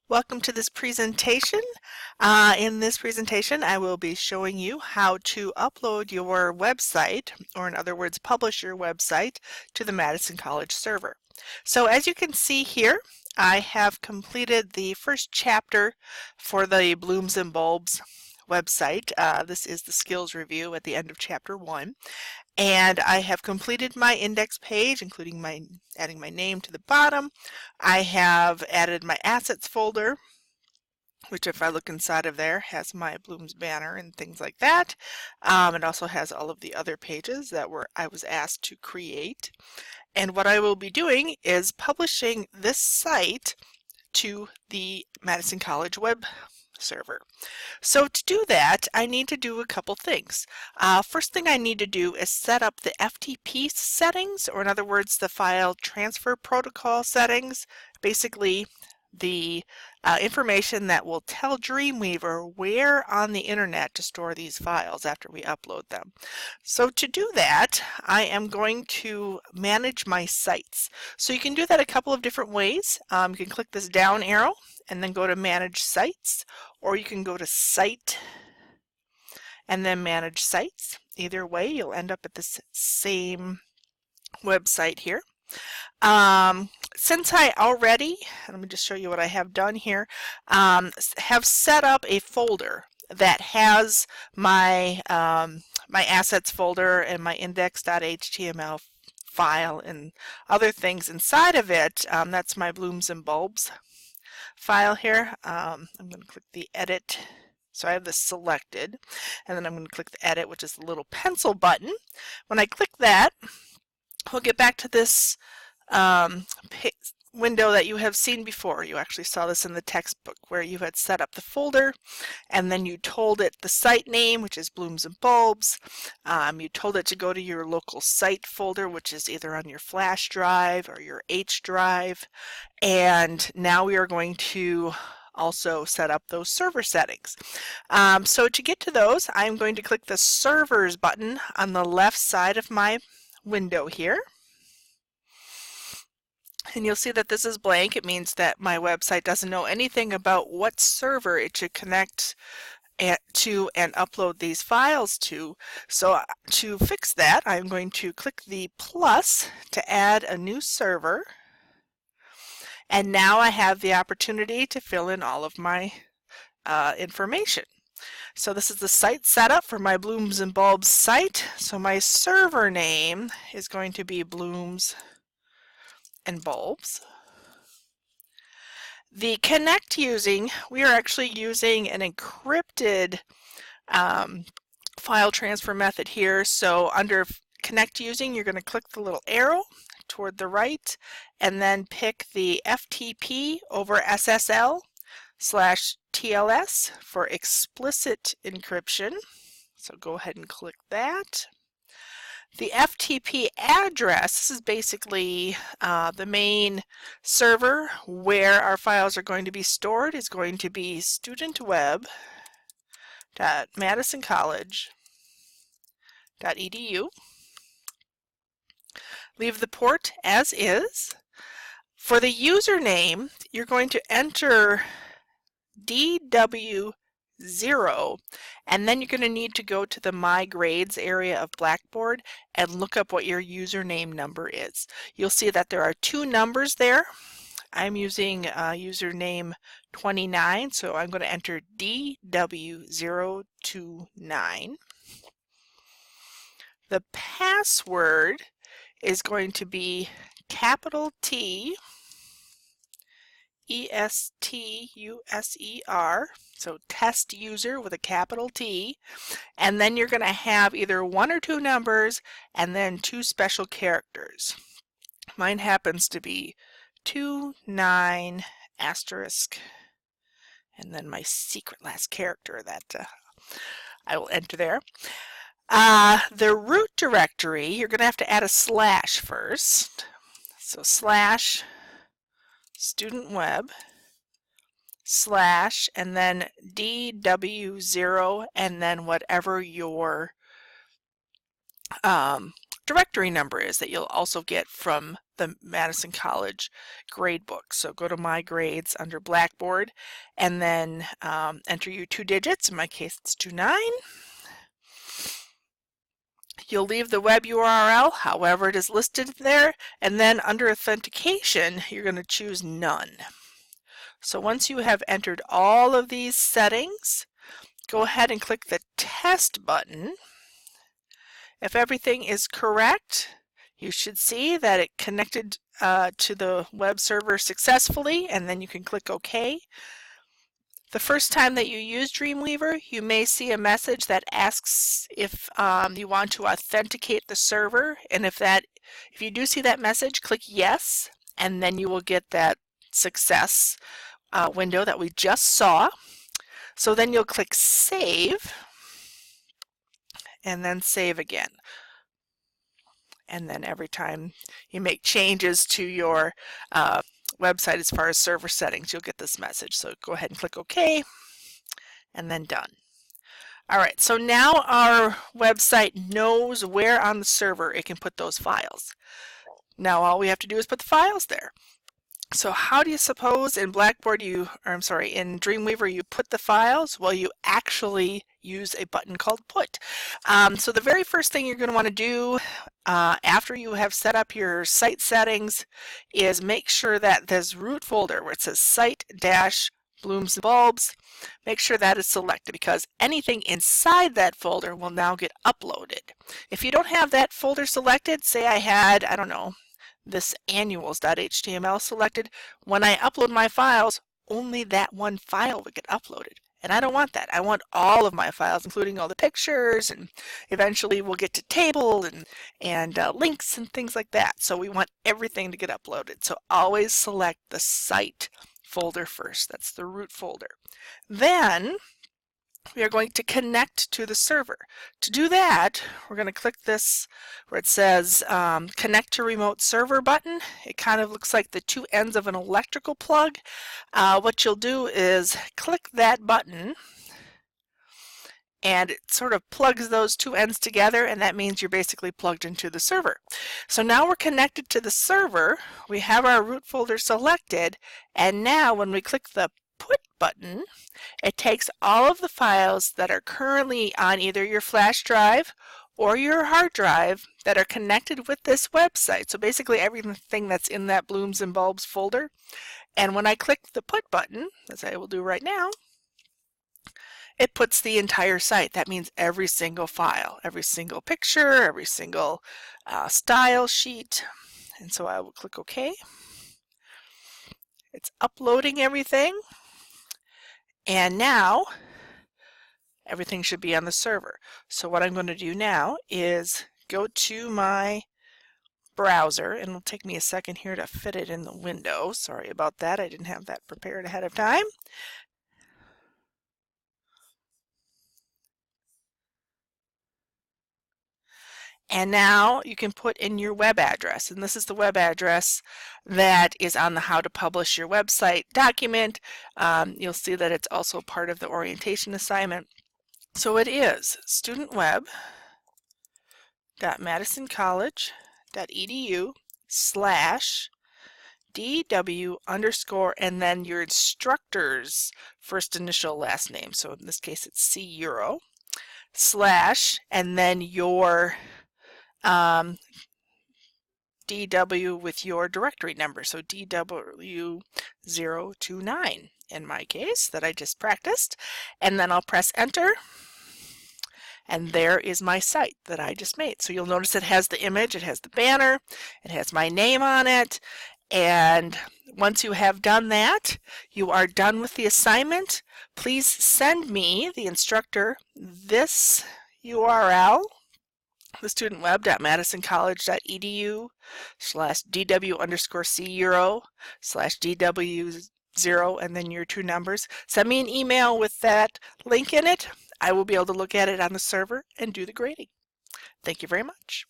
Welcome to this presentation. In this presentation, I will be showing you how to upload your website, or in other words, publish your website to the Madison College server. So as you can see here, I have completed the first chapter for the Blooms and Bulbs website. This is the skills review at the end of chapter 1. And I have completed my index page, including adding my name to the bottom. I have added my assets folder, which if I look inside of there has my Blooms banner and things like that. It also has all of the other pages that I was asked to create. And what I will be doing is publishing this site to the Madison College web server. So to do that, I need to do a couple things. First thing I need to do is set up the FTP settings, or in other words, the file transfer protocol settings. Basically, the information that will tell Dreamweaver where on the internet to store these files after we upload them. So to do that, I am going to manage my sites. So you can do that a couple of different ways. You can click this down arrow and then go to Manage Sites, or you can go to Site and then Manage Sites. Either way, you'll end up at this same website here. Since I already, let me just show you what I have done here, have set up a folder that has my my assets folder and my index.html file and other things inside of it. That's my Blooms and Bulbs file here. I'm going to click the edit. So I have this selected, and then I'm going to click the edit, which is the little pencil button. When I click that, we'll get back to this window that you have seen before. You actually saw this in the textbook where you had set up the folder and then you told it the site name, which is Blooms and Bulbs. You told it to go to your local site folder, which is either on your flash drive or your H drive. And now we are going to also set up those server settings. So to get to those, I'm going to click the servers button on the left side of my window here. And you'll see that this is blank. It means that my website doesn't know anything about what server it should connect to and upload these files to. So to fix that, I'm going to click the plus to add a new server. And now I have the opportunity to fill in all of my information. So this is the site setup for my Blooms and Bulbs site. So my server name is going to be Blooms and Bulbs. The connect using, we are actually using an encrypted file transfer method here. So under connect using, you're going to click the little arrow toward the right and then pick the FTP over SSL/TLS for explicit encryption. So go ahead and click that. The FTP address, this is basically the main server where our files are going to be stored, is going to be studentweb.madisoncollege.edu. Leave the port as is. For the username, you're going to enter DW0, and then you're going to need to go to the My Grades area of Blackboard and look up what your username number is. You'll see that there are two numbers there. I'm using username 29, so I'm going to enter DW029. The password is going to be capital T ESTUSER, so test user with a capital T, and then you're going to have either one or two numbers and then two special characters. Mine happens to be 29 asterisk and then my secret last character that I will enter there. The root directory, you're going to have to add a slash first. So slash studentweb / and then DW0 and then whatever your directory number is that you'll also get from the Madison College gradebook. So go to My Grades under Blackboard and then enter your 2 digits. In my case, it's 29. You'll leave the web URL however it is listed there, and then under authentication, you're going to choose none. So once you have entered all of these settings, go ahead and click the test button. If everything is correct, you should see that it connected to the web server successfully, and then you can click OK. The first time that you use Dreamweaver, you may see a message that asks if you want to authenticate the server, and if you do see that message, click yes, and then you will get that success window that we just saw. So then you'll click Save, and then Save again. And then every time you make changes to your website as far as server settings, you'll get this message. So go ahead and click OK, and then done. All right, so now our website knows where on the server it can put those files. Now all we have to do is put the files there. So how do you suppose in Blackboard in Dreamweaver you put the files? Well, you actually use a button called Put. So the very first thing you're going to want to do after you have set up your site settings is make sure that this root folder where it says site-blooms and bulbs, make sure that is selected, because anything inside that folder will now get uploaded. If you don't have that folder selected, say I had, I don't know, this annuals.html selected, when I upload my files, only that one file would get uploaded. And I don't want that. I want all of my files, including all the pictures, and eventually we'll get to table and links and things like that. So we want everything to get uploaded. So always select the site folder first. That's the root folder. Then we are going to connect to the server. To do that, we're going to click this where it says Connect to Remote Server button. It kind of looks like the two ends of an electrical plug. What you'll do is click that button, and it sort of plugs those two ends together, and that means you're basically plugged into the server. So now we're connected to the server. We have our root folder selected, and now when we click the Put button, it takes all of the files that are currently on either your flash drive or your hard drive that are connected with this website. So basically everything that's in that Blooms and Bulbs folder. And when I click the Put button, as I will do right now, it puts the entire site. That means every single file, every single picture, every single style sheet. And so I will click OK. It's uploading everything. And now everything should be on the server. So what I'm going to do now is go to my browser, and it'll take me a second here to fit it in the window. Sorry about that. I didn't have that prepared ahead of time. And now you can put in your web address, and this is the web address that is on the How to Publish Your Website document. You'll see that it's also part of the orientation assignment. So it is studentweb.madisoncollege.edu/DW_ and then your instructor's first initial last name. So in this case it's C Euro / and then your DW with your directory number, so DW029 in my case that I just practiced, and then I'll press enter, and there is my site that I just made. So you'll notice it has the image, it has the banner, it has my name on it, and once you have done that, you are done with the assignment. Please send me, the instructor, this URL, the studentweb.madisoncollege.edu/DW_C Euro /DW0 and then your two numbers. Send me an email with that link in it. I will be able to look at it on the server and do the grading. Thank you very much.